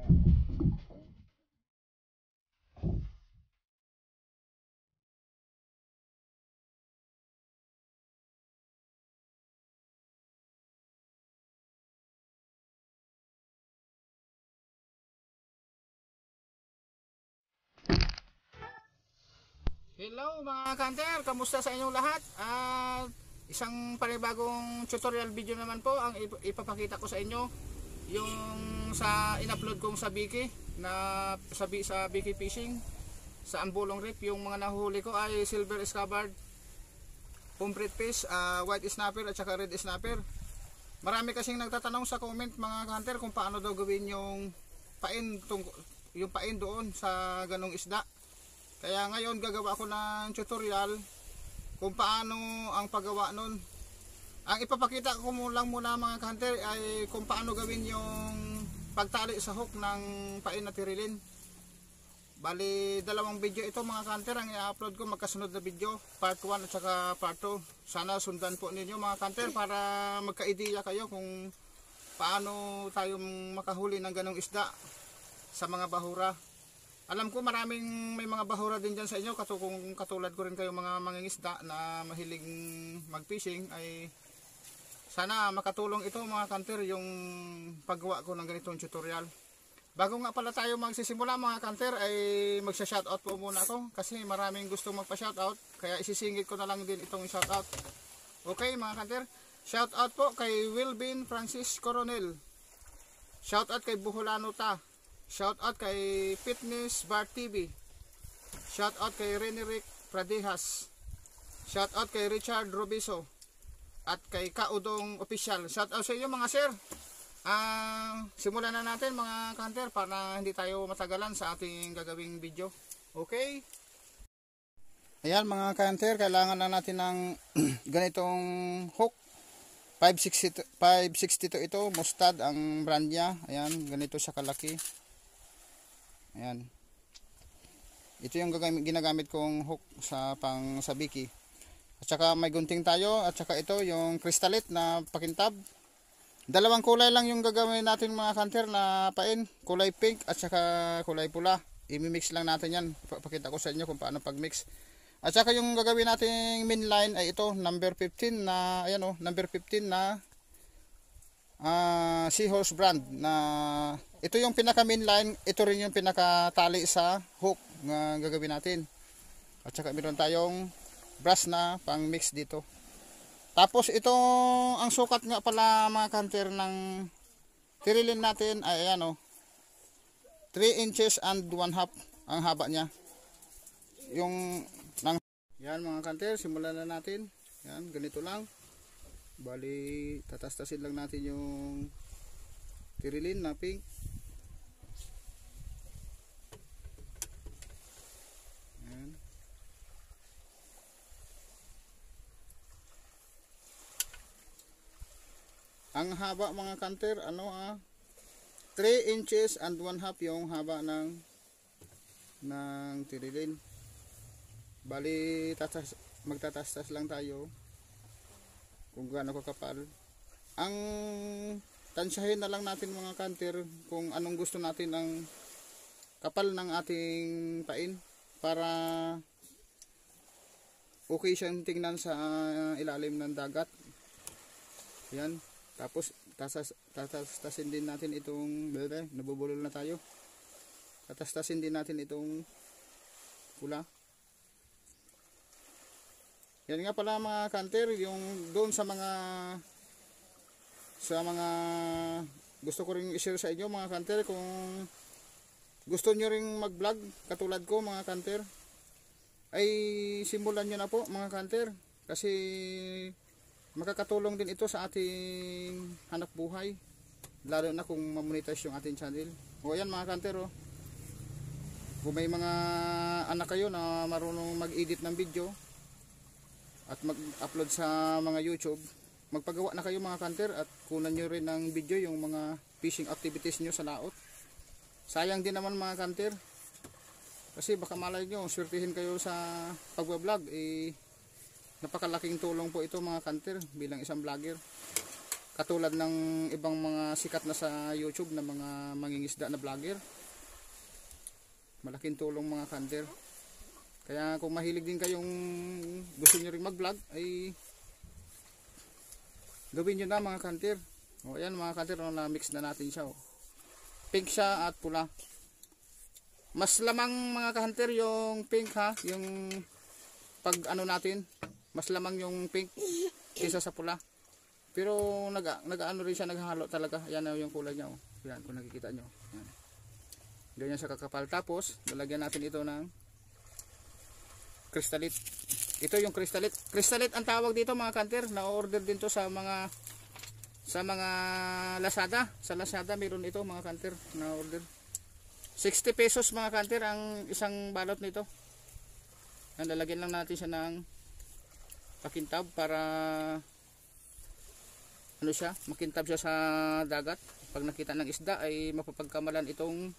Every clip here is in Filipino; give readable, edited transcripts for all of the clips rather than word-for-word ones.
Hello mga kanter, kamusta sa inyong lahat? At isang panibagong tutorial video naman po ang ipapakita ko sa inyo. Yung sa in-upload kong sa Biki na sa Biki Fishing sa Ambulong Reef. Yung mga nahuli ko ay silver scabbard, pomfret fish, white snapper at saka red snapper. Marami kasing nagtatanong sa comment mga kanter kung paano daw gawin yung pain doon sa ganong isda. Kaya ngayon gagawa ko ng tutorial kung paano ang paggawa nun. Ang ipapakita ko lang muna mga hunter ay kung paano gawin yung pagtali sa hook ng pain na tirilin. Bali dalawang video ito mga hunter ang i-upload ko, magkasunod na video, part 1 at saka part 2. Sana sundan po ninyo mga hunter para magka-ideya kayo kung paano tayo makahuli ng ganong isda sa mga bahura. Alam ko may mga bahura din dyan sa inyo, kung katulad ko rin kayo mga mangingisda na mahilig mag-fishing, ay sana makatulong ito mga kanter yung paggawa ko ng ganitong tutorial. Bago nga pala tayo magsisimula mga kanter ay magsha-shoutout po muna ako kasi maraming gusto magpa-shoutout, kaya isisingit ko na lang din itong shoutout. Okay mga kanter, shoutout po kay Wilbin Francis Coronel, shoutout kay Buholano Ta, shoutout kay Fitness Bar TV, shoutout kay Renerick Pradehas, shoutout kay Richard Robiso, at kay Kaudong Official. Shoutout sa inyo mga sir. Simulan na natin mga kanter para hindi tayo matagalan sa ating gagawing video. Okay? Ayan mga kanter, kailangan na natin ng ganitong hook. 562 ito, Mustad ang brand niya. Ayan, ganito siya kalaki. Ayan. Ito yung ginagamit kong hook sa Biki. At saka may gunting tayo, at saka ito yung crystalite na pakintab. Dalawang kulay lang yung gagawin natin mga kanter na pain, kulay pink at saka kulay pula. I-mix lang natin yan. Pakita ko sa inyo kung paano pag-mix. At saka yung gagawin nating main line ay ito, number 15 na ayan oh, number 15 na Seahorse brand na ito yung pinaka main line, ito rin yung pinakatali sa hook na gagawin natin. At saka meron tayong brass na pang mix dito. Tapos ito ang sukat nga pala mga kanter ng tirilin natin ay ayan oh, 3 inches and 1/2 ang haba niya. Yung yan mga kanter, simulan na natin. Yan, ganito lang. Bali, tatastasin lang natin yung tirilin na pink. Yan. Ang haba mga kanter, 3 inches and 1/2 yung haba ng tirilin. Bali, magtatastas lang tayo kung gaano kakapal. Ang tansyahin na lang natin mga kanter kung anong gusto natin ang kapal ng ating pain para okay siyang tingnan sa ilalim ng dagat. Yan. Tapos tatastasin din natin itong nabubulol na tayo. Tatastasin din natin itong pula. Yan nga pala mga kanter, yung doon sa mga gusto ko ring i-share sa inyo mga kanter, kung gusto nyo ring mag-vlog katulad ko mga kanter, ay simulan nyo na po mga kanter kasi makakatulong din ito sa ating hanap buhay, lalo na kung ma-monetize yung ating channel. O yan mga kanter oh. Kung may mga anak kayo na marunong mag-edit ng video at mag-upload sa mga YouTube, magpagawa na kayo mga kanter at kunan nyo rin ng video yung mga fishing activities nyo sa laot. Sayang din naman mga kanter kasi baka malay nyo swertihin kayo sa pagbablog, napakalaking tulong po ito mga kanter bilang isang vlogger. katulad ng ibang mga sikat na sa YouTube na mga mangingisda na vlogger. Malaking tulong mga kanter. Kaya kung mahilig din kayong gusto nyo rin mag vlog ay gawin nyo na mga kanter. O ayan mga kanter, na mix na natin siya. O. Pink siya at pula. Mas lamang mga kanter yung pink ha, yung pag ano natin, mas lamang yung pink kaysa sa pula. Pero nag-ano rin siya, naghahalo talaga. Ayan yung kulay niya. O. Ayan kung nakikita nyo. Ayan. Ganyan siya kakapal. Tapos lalagyan natin ito ng crystalite. Ito yung crystalite. Crystalite ang tawag dito mga kanter. Na-order din to sa mga Lazada. Sa Lazada meron ito mga kanter na-order. 60 pesos mga kanter ang isang balot nito. Yan, lalagyan lang natin siya ng pakintab para ano siya, makintab siya sa dagat. Pag nakita ng isda ay mapapagkamalan itong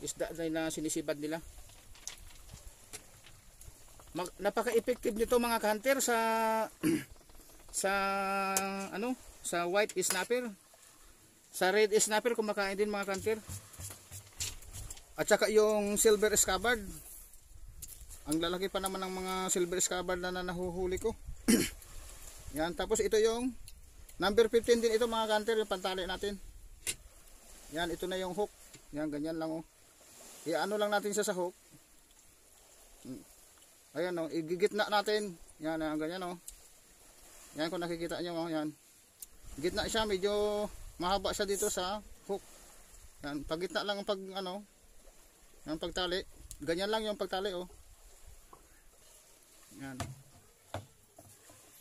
isda na sinisibad nila. Napaka-effective nito mga hunter sa sa white snapper. Sa red snapper kumakain din mga hunter. At saka yung silver scabbard. Ang lalaki pa naman ng mga silver scabbard na nahuhuli ko. Yan, tapos ito yung number 15 din ito mga hunter, yung pantali natin. Yan, ito na yung hook. Yan, ganyan lang oh. I-ano lang natin siya sa hook. Ayan oh, igigitna natin. Yan, ganyan oh. Yan kung nakikita nyo oh, yan. Gitna siya, medyo mahaba siya dito sa hook. Yan, paggitna lang ang yung pagtali. Ganyan lang yung pagtali oh. Yan.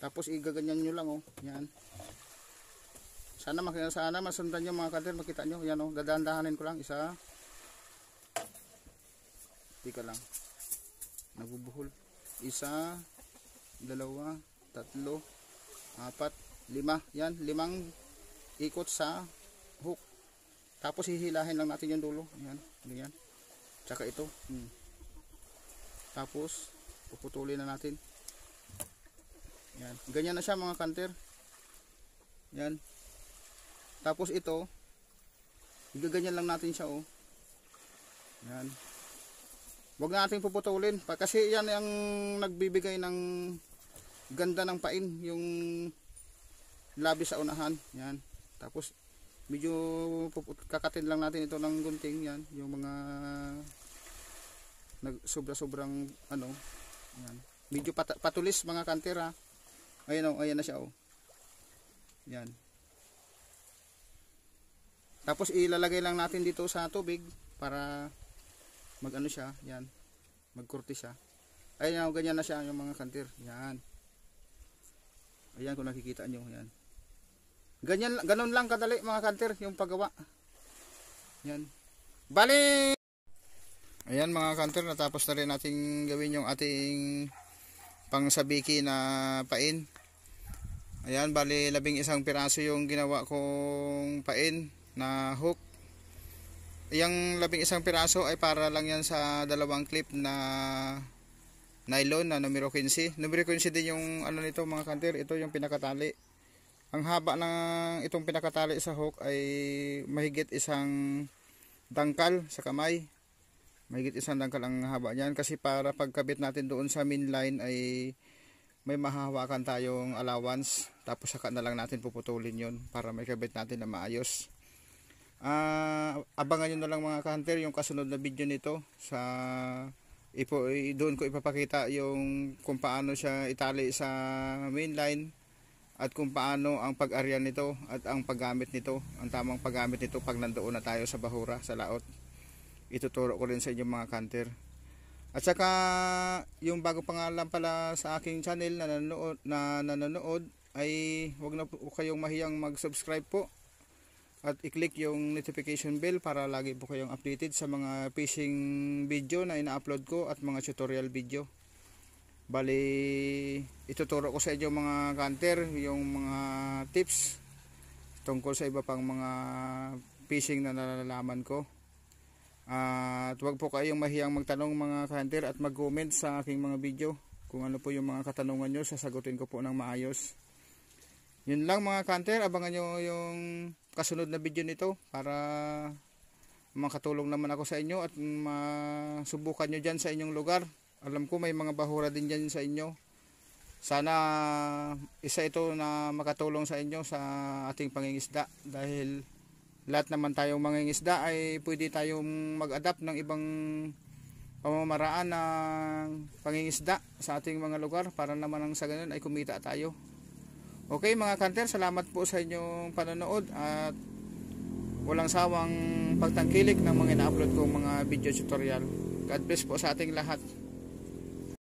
Tapos igaganyan nyo lang oh. Yan. Sana masundan nyo mga kanter, makita nyo. Yan oh, dadandahanin ko lang. Isa. Tika lang. Nabubuhol. Isa, dalawa, tatlo, apat, lima. Yan, 5 ikot sa hook. Tapos hihilahin lang natin yung dulo. Yan, ganyan. Tsaka ito. Tapos puputulin na natin. Yan, ganyan na siya mga kanter. Yan. Tapos ito, igaganyan lang natin siya oh. Yan. Huwag natin puputulin kasi yan ang nagbibigay ng ganda ng pain, yung labi sa unahan. Yan. Tapos medyo kakatin lang natin ito ng gunting. Yan, yung mga sobra-sobrang yan. Medyo patulis mga kantera. Ayan oh, ayan na siya oh. Yan. Tapos ilalagay lang natin dito sa tubig para mag-ano siya, yan. Magkurti siya. Ayan oh, ganyan na siya yung mga kanter. Yan. Ayan kung nakikita nyo, yan. Ganun lang kadali mga kanter yung paggawa. Yan. Bali! Ayan mga kanter, natapos na rin natin gawin yung ating pangsabiki na pain. Ayan, bali 11 piraso yung ginawa kong pain na hook. Yung 11 piraso ay para lang yan sa dalawang clip na nylon na numero 15. Numero 15 din yung nito mga kanter, ito yung pinakatali. Ang haba ng itong pinakatali sa hook ay mahigit 1 dangkal sa kamay. Mahigit 1 dangkal ang haba niyan kasi para pagkabit natin doon sa main line ay may mahahawakan tayong allowance, tapos saka na lang natin puputulin yon para may kabit natin na maayos. Abangan nyo na lang mga ka-hunter yung kasunod na video nito. Doon ko ipapakita yung kung paano siya itali sa main line at kung paano ang pag-aryan nito at ang paggamit nito, ang tamang paggamit nito pag nandoon na tayo sa bahura, sa laot. Ituturo ko rin sa inyo mga ka-hunter. At saka yung bago pangalan pala sa aking channel na nanonood ay huwag na po kayong mahiyang mag-subscribe po at i-click yung notification bell para lagi po kayong updated sa mga fishing video na ina-upload ko at mga tutorial video. Bali ituturo ko sa inyo mga hunter yung mga tips tungkol sa iba pang mga fishing na nalalaman ko. At huwag po kayong mahiyang magtanong mga ka-hunter at mag-comment sa aking mga video. Kung ano po yung mga katanungan nyo, sasagutin ko po ng maayos. Yun lang mga kanter, abangan nyo yung kasunod na video nito para makatulong naman ako sa inyo at masubukan nyo dyan sa inyong lugar. Alam ko may mga bahura din dyan sa inyo. Sana isa ito na makatulong sa inyo sa ating pangingisda, dahil lahat naman tayong mangingisda ay pwede tayong mag-adapt ng ibang pamamaraan ng pangingisda sa ating mga lugar para naman ang sa ganun ay kumita tayo. Okay mga kanter, salamat po sa inyong panonood at walang sawang pagtangkilik ng mga ina-upload kong mga video tutorial. God bless po sa ating lahat.